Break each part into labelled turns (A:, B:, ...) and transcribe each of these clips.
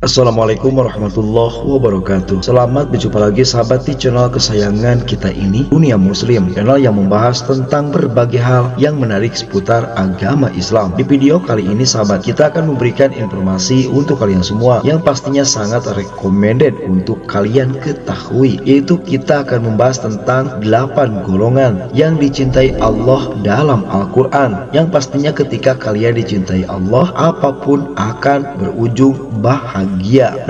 A: Assalamualaikum warahmatullahi wabarakatuh. Selamat berjumpa lagi sahabat di channel kesayangan kita ini, Dunia Muslim, channel yang membahas tentang berbagai hal yang menarik seputar agama Islam. Di video kali ini sahabat, kita akan memberikan informasi untuk kalian semua yang pastinya sangat recommended untuk kalian ketahui, yaitu kita akan membahas tentang 8 golongan yang dicintai Allah dalam Al-Quran, yang pastinya ketika kalian dicintai Allah, apapun akan berujung bahagia.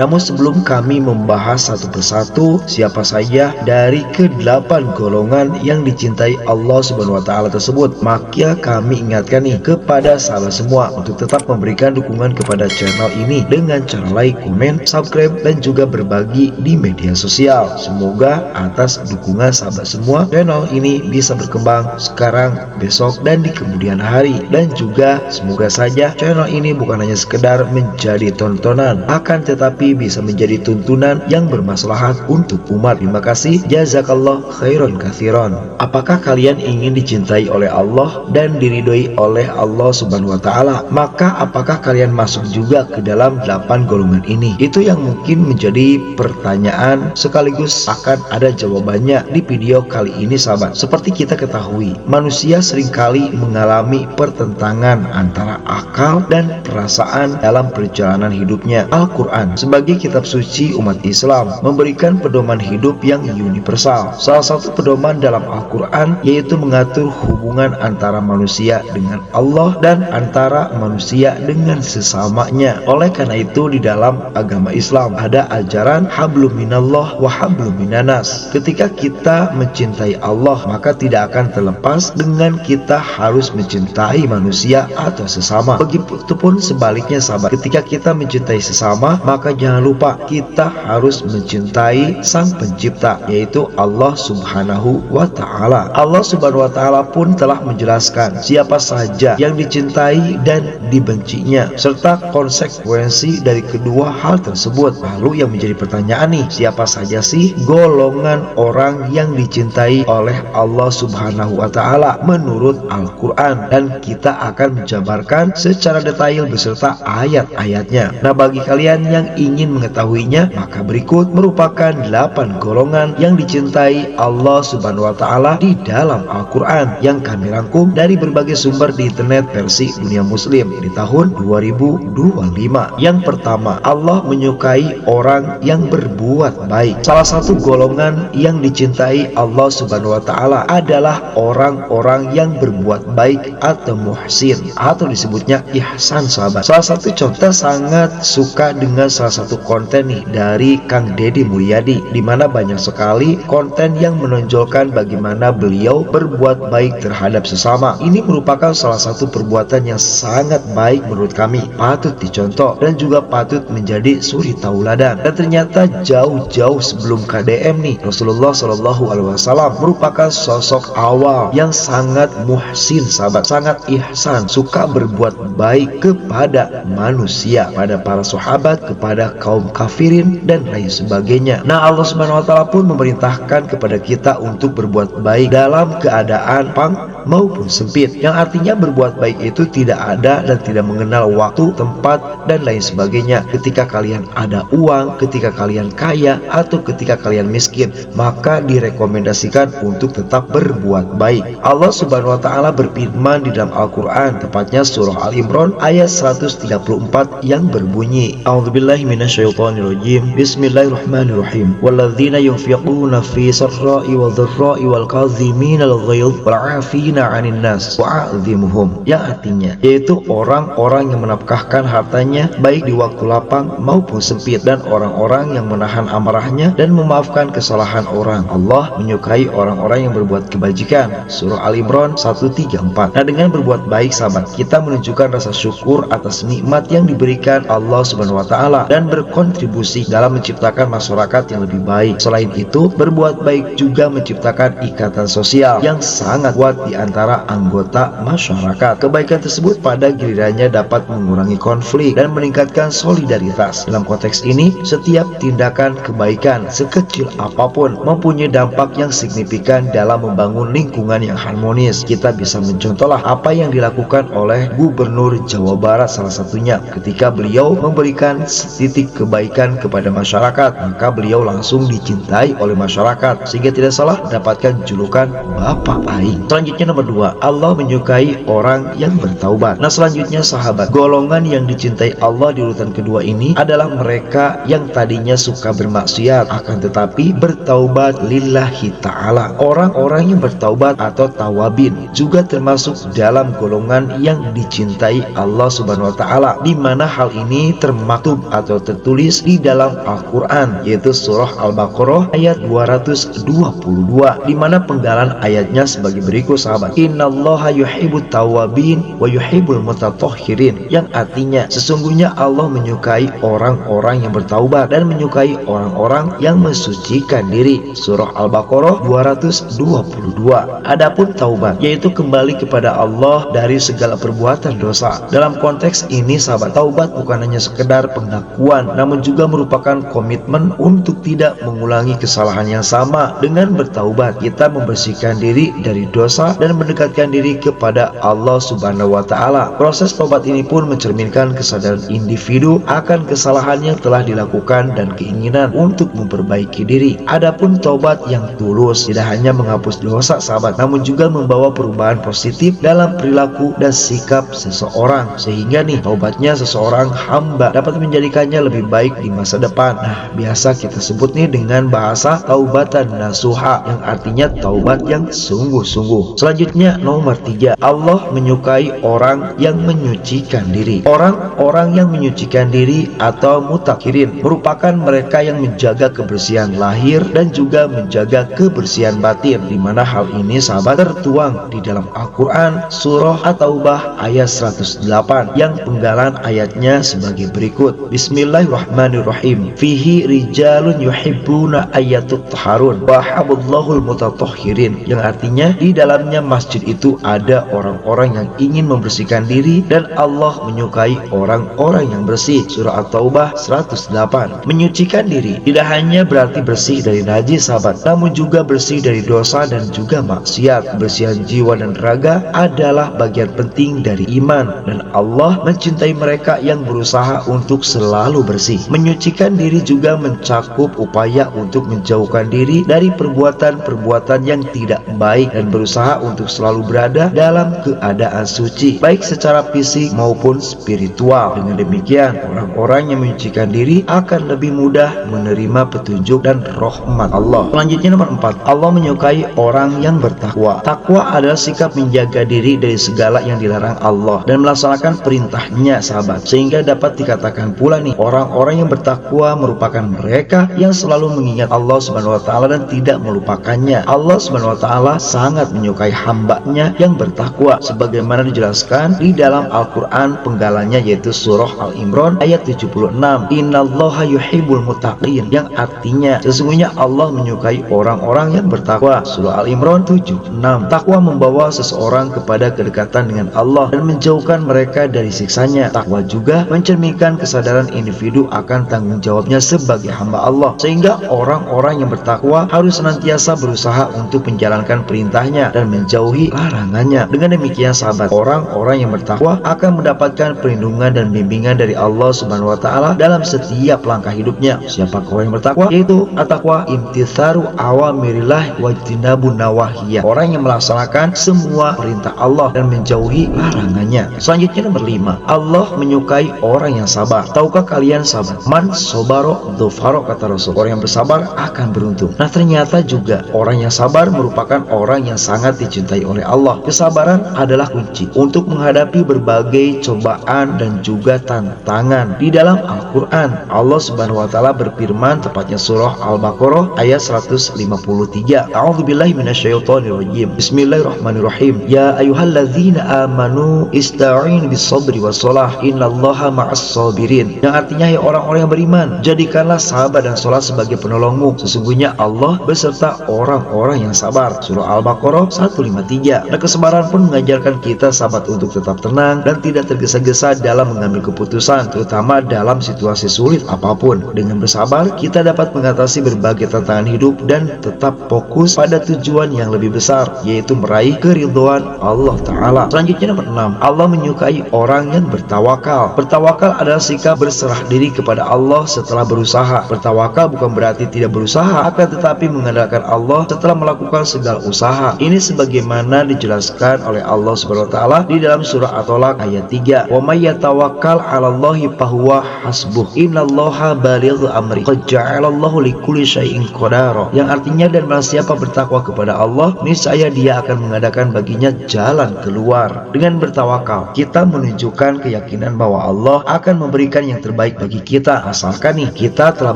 A: Namun sebelum kami membahas satu persatu siapa saja dari ke-8 golongan yang dicintai Allah Subhanahu wa taala tersebut, maka kami ingatkan nih kepada sahabat semua untuk tetap memberikan dukungan kepada channel ini dengan cara like, komen, subscribe, dan juga berbagi di media sosial. Semoga atas dukungan sahabat semua, channel ini bisa berkembang sekarang, besok, dan di kemudian hari. Dan juga semoga saja channel ini bukan hanya sekedar menjadi tontonan, akan tetapi bisa menjadi tuntunan yang bermaslahat untuk umat. Terima kasih, jazakallah khairan katsiran. Apakah kalian ingin dicintai oleh Allah dan diridhoi oleh Allah Subhanahu wa taala? Maka apakah kalian masuk juga ke dalam 8 golongan ini? Itu yang mungkin menjadi pertanyaan, sekaligus akan ada jawabannya di video kali ini sahabat. Seperti kita ketahui, manusia seringkali mengalami pertentangan antara akal dan perasaan dalam perjalanan hidupnya. Al-Quran sebagai kitab suci umat Islam memberikan pedoman hidup yang universal. Salah satu pedoman dalam Al-Quran yaitu mengatur hubungan antara manusia dengan Allah dan antara manusia dengan sesamanya. Oleh karena itu di dalam agama Islam ada ajaran hablum minallah wa hablum minanas. Ketika kita mencintai Allah, maka tidak akan terlepas dengan kita harus mencintai manusia atau sesama. Begitupun sebaliknya sahabat, ketika kita mencintai sesama, maka jangan lupa kita harus mencintai sang pencipta, yaitu Allah Subhanahu wa ta'ala. Allah Subhanahu wa ta'ala pun telah menjelaskan siapa saja yang dicintai dan dibencinya, serta konsekuensi dari kedua hal tersebut. Lalu yang menjadi pertanyaan nih, siapa saja sih golongan orang yang dicintai oleh Allah Subhanahu wa ta'ala menurut Al-Quran? Dan kita akan menjabarkan secara detail beserta ayat-ayatnya. Nah, bagi kalian yang ingin mengetahuinya, maka berikut merupakan 8 golongan yang dicintai Allah Subhanahu wa taala di dalam Al-Quran yang kami rangkum dari berbagai sumber di internet versi Dunia Muslim di tahun 2025. Yang pertama, Allah menyukai orang yang berbuat baik. Salah satu golongan yang dicintai Allah Subhanahu wa taala adalah orang-orang yang berbuat baik atau muhsin, atau disebutnya ihsan sahabat. Salah satu contoh sangat suka dengan salah satu konten nih dari Kang Deddy Mulyadi, di mana banyak sekali konten yang menonjolkan bagaimana beliau berbuat baik terhadap sesama. Ini merupakan salah satu perbuatan yang sangat baik menurut kami, patut dicontoh dan juga patut menjadi suri tauladan. Dan ternyata jauh-jauh sebelum KDM nih, Rasulullah Shallallahu Alaihi Wasallam merupakan sosok awal yang sangat muhsin sahabat, sangat ihsan, suka berbuat baik kepada manusia, pada para sahabat, kepada kaum kafirin, dan lain sebagainya. Nah, Allah Subhanahu wa taala pun memerintahkan kepada kita untuk berbuat baik dalam keadaan lapang maupun sempit, yang artinya berbuat baik itu tidak ada dan tidak mengenal waktu, tempat, dan lain sebagainya. Ketika kalian ada uang, ketika kalian kaya, atau ketika kalian miskin, maka direkomendasikan untuk tetap berbuat baik. Allah Subhanahu wa taala berfirman di dalam Al-Quran, tepatnya surah Al-Imran ayat 134 yang berbunyi, A'udzubillahi minasyaitonirrajim, Bismillahirrahmanirrahim, walladzina yunfiquna fi sarra'i wa dharra'i wal kadziminal ghaidh wal 'afina 'anil nas wa'adzimuhum, yang artinya yaitu orang-orang yang menafkahkan hartanya baik di waktu lapang maupun sempit, dan orang-orang yang menahan amarahnya dan memaafkan kesalahan orang. Allah menyukai orang-orang yang berbuat kebajikan. Surah Al-Imran 134. Nah, dengan berbuat baik sahabat, kita menunjukkan rasa syukur atas nikmat yang diberikan Allah Subhanahu wa taala dan berkontribusi dalam menciptakan masyarakat yang lebih baik. Selain itu, berbuat baik juga menciptakan ikatan sosial yang sangat kuat di antara anggota masyarakat. Kebaikan tersebut pada gilirannya dapat mengurangi konflik dan meningkatkan solidaritas. Dalam konteks ini, setiap tindakan kebaikan sekecil apapun mempunyai dampak yang signifikan dalam membangun lingkungan yang harmonis. Kita bisa mencontohlah apa yang dilakukan oleh Gubernur Jawa Barat salah satunya. Ketika beliau memberikan setitik kebaikan kepada masyarakat, maka beliau langsung dicintai oleh masyarakat sehingga tidak salah mendapatkan julukan Bapak Aing. Selanjutnya nomor 2, Allah menyukai orang yang bertaubat. Nah selanjutnya sahabat, golongan yang dicintai Allah di urutan kedua ini adalah mereka yang tadinya suka bermaksiat akan tetapi bertaubat lillahi ta'ala. Orang-orang yang bertaubat atau tawabin juga termasuk dalam golongan yang dicintai Allah Subhanahu wa taala, di mana hal ini termaktub atau tertulis di dalam Al-Qur'an, yaitu surah Al-Baqarah ayat 222, di mana penggalan ayatnya sebagai berikut sahabat. Innallaha yuhibbut tawabin wa yuhibbul mutatahhirin, yang artinya sesungguhnya Allah menyukai orang-orang yang bertaubat dan menyukai orang-orang yang mensucikan diri. Surah Al-Baqarah 222. Adapun taubat yaitu kembali kepada Allah dari segala perbuatan dosa. Dalam konteks ini sahabat, taubat bukan hanya sekedar pengakuan, namun juga merupakan komitmen untuk tidak mengulangi kesalahan yang sama. Dengan bertaubat kita membersihkan diri dari dosa dan mendekatkan diri kepada Allah Subhanahu wa taala. Proses taubat ini pun mencerminkan kesadaran individu akan kesalahan yang telah dilakukan dan keinginan untuk memperbaiki diri. Adapun taubat yang tulus tidak hanya menghapus dosa sahabat, namun juga membawa perubahan positif dalam perilaku dan sikap seseorang, sehingga nih taubatnya seseorang hamba dapat menjadikannya lebih baik di masa depan. Nah biasa kita sebut nih dengan bahasa taubatan nasuha, yang artinya taubat yang sungguh-sungguh. Selanjutnya nomor 3, Allah menyukai orang yang menyucikan diri. Orang-orang yang menyucikan diri atau mutakhirin merupakan mereka yang menjaga kebersihan lahir dan juga menjaga kebersihan batin, di mana hal ini sahabat tertuang di dalam Al-Qur'an surah At-Taubah ayat 108 yang penggalan ayatnya sebagai berikut. Bismillahirrahmanirrahim. Fihi rijalun yuhibbuna ayyatutahharun wa habullahul mutatahhirin, yang artinya di dalamnya masjid itu ada orang-orang yang ingin membersihkan diri dan Allah menyukai orang-orang yang bersih. Surah At-Taubah 108. Menyucikan diri tidak hanya berarti bersih dari najis sahabat, namun juga bersih dari dosa dan juga maksiat. Kebersihan jiwa dan raga adalah bagian penting dari iman, dan Allah mencintai mereka yang berusaha untuk selalu bersih. Menyucikan diri juga mencakup upaya untuk menjauhkan diri dari perbuatan-perbuatan yang tidak baik dan berusaha untuk selalu berada dalam keadaan suci, baik secara fisik maupun spiritual. Dengan demikian, orang-orang yang menyucikan diri akan lebih mudah menerima petunjuk dan rahmat Allah. Selanjutnya nomor 4, Allah menyukai orang yang bertakwa. Takwa adalah sikap menjaga diri dari segala yang dilarang Allah dan melaksanakan perintahnya sahabat, sehingga dapat dikatakan pula nih, orang-orang yang bertakwa merupakan mereka yang selalu mengingat Allah Subhanahu wa taala dan tidak melupakannya. Allah Subhanahu wa taala sangat menyukai hambanya yang bertakwa, sebagaimana dijelaskan di dalam Al-Qur'an penggalannya, yaitu surah Al-Imran ayat 76. Innallaha yuhibbul muttaqin, yang artinya sesungguhnya Allah menyukai orang-orang yang bertakwa. Surah Al-Imran 76. Takwa membawa seseorang kepada kedekatan dengan Allah dan menjauhkan mereka dari siksanya. Takwa juga mencerminkan kesadaran individu akan tanggung jawabnya sebagai hamba Allah, sehingga orang-orang yang bertakwa harus senantiasa berusaha untuk menjalankan perintahnya dan menjauhi larangannya. Dengan demikian sahabat, orang-orang yang bertakwa akan mendapatkan perlindungan dan bimbingan dari Allah Subhanahu wa taala dalam setiap langkah hidupnya. Siapakah orang yang bertakwa? Yaitu at-taqwa imtitharu awamirillah wa ijtinabun nawahiyah, orang yang melaksanakan semua perintah Allah dan menjauhi larangannya. Selanjutnya nomor 5, Allah menyukai orang yang sabar. Tahukah kalian sahabat, man sobaro dhufaro, kata Rasul, orang yang bersabar akan beruntung. Nah ternyata juga orang yang sabar merupakan orang yang sangat dicintai oleh Allah. Kesabaran adalah kunci untuk menghadapi berbagai cobaan dan juga tantangan. Di dalam Al-Qur'an Allah Subhanahu wa taala berfirman, tepatnya surah Al-Baqarah ayat 153. A'udzubillahi minasyaitonirrajim. Bismillahirrahmanirrahim. Ya ayyuhalladzina amanu ista'inu bis-sabri was-shalah innallaha ma'as-sabirin. Yang artinya, hai orang-orang yang beriman, jadikanlah sabar dan salat sebagai penolongmu. Sesungguhnya Allah beserta orang-orang yang sabar. Surah Al-Baqarah 153. 153. Nah, kesabaran pun mengajarkan kita sahabat untuk tetap tenang dan tidak tergesa-gesa dalam mengambil keputusan, terutama dalam situasi sulit apapun. Dengan bersabar, kita dapat mengatasi berbagai tantangan hidup dan tetap fokus pada tujuan yang lebih besar, yaitu meraih keridhaan Allah Ta'ala. Selanjutnya nomor 6, Allah menyukai orang yang bertawakal. Bertawakal adalah sikap berserah diri kepada Allah setelah berusaha. Bertawakal bukan berarti tidak berusaha, akan tetapi mengandalkan Allah setelah melakukan segala usaha. Ini sebagaimana dijelaskan oleh Allah Subhanahu wa taala di dalam surah At-Tolaq ayat 3. Wa may yatawakkal 'alallahi fahuwa hasbuh. Innallaha balighu amri. Qad ja'alallahu likulli syai'in qadara. Yang artinya, dan barang siapa bertakwa kepada Allah, niscaya Dia akan mengadakan baginya jalan keluar. Dengan bertawakal, kita menunjukkan keyakinan bahwa Allah akan memberikan yang terbaik bagi kita, asalkan nih kita telah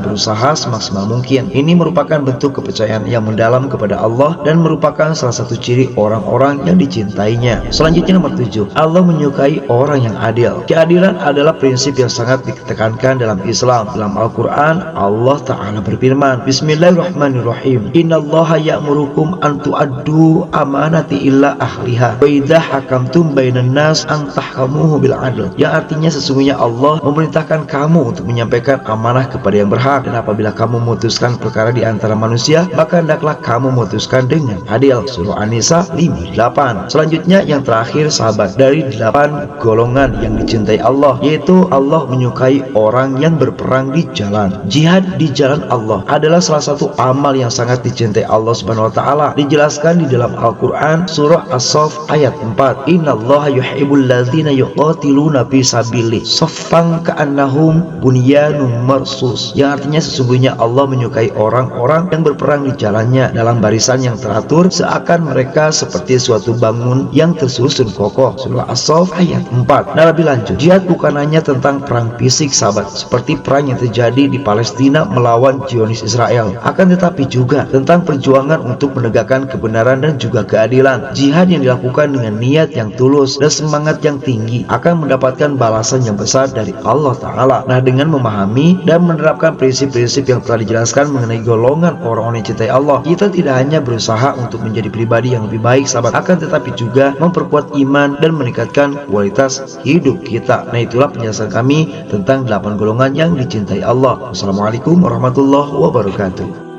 A: berusaha semaksimal mungkin. Ini merupakan bentuk kepercayaan yang mendalam kepada Allah dan merupakan salah satu ciri orang-orang yang dicintainya. Selanjutnya nomor 7, Allah menyukai orang yang adil. Keadilan adalah prinsip yang sangat ditekankan dalam Islam. Dalam Al-Quran, Allah Ta'ala berfirman, Bismillahirrahmanirrahim, Innallaha ya'murukum an tu'addu amanati illa ahliha wa idza hakamtum bainan nas an tahkamuhu bil adl. Yang artinya, sesungguhnya Allah memerintahkan kamu untuk menyampaikan amanah kepada yang berhak, dan apabila kamu memutuskan perkara di antara manusia, maka hendaklah kamu memutuskan dengan adil. Surah An-Nisa 58. Selanjutnya yang terakhir sahabat, dari 8 golongan yang dicintai Allah, yaitu Allah menyukai orang yang berperang di jalan. Jihad di jalan Allah adalah salah satu amal yang sangat dicintai Allah Subhanahu wa taala. Dijelaskan di dalam Al-Quran surah As-Saff ayat 4. Innallaha yuhibbul ladzina yuqatiluna fi sabilihi saffan ka'annahum bunyanun marsus. Yang artinya, sesungguhnya Allah menyukai orang-orang yang berperang di jalannya dalam barisan yang teratur, seakan mereka seperti suatu bangun yang tersusun kokoh. Surah As-Saff ayat 4. Nah, lebih lanjut, jihad bukan hanya tentang perang fisik sahabat, seperti perang yang terjadi di Palestina melawan Zionis Israel, akan tetapi juga tentang perjuangan untuk menegakkan kebenaran dan juga keadilan. Jihad yang dilakukan dengan niat yang tulus dan semangat yang tinggi akan mendapatkan balasan yang besar dari Allah Ta'ala. Nah, dengan memahami dan menerapkan prinsip-prinsip yang telah dijelaskan mengenai golongan orang-orang yang cintai Allah, kita tidak hanya berusaha untuk menjadi pribadi yang lebih baik sahabat, akan tetapi juga memperkuat iman dan meningkatkan kualitas hidup kita. Nah, itulah penjelasan kami tentang 8 golongan yang dicintai Allah. Wassalamualaikum warahmatullahi wabarakatuh.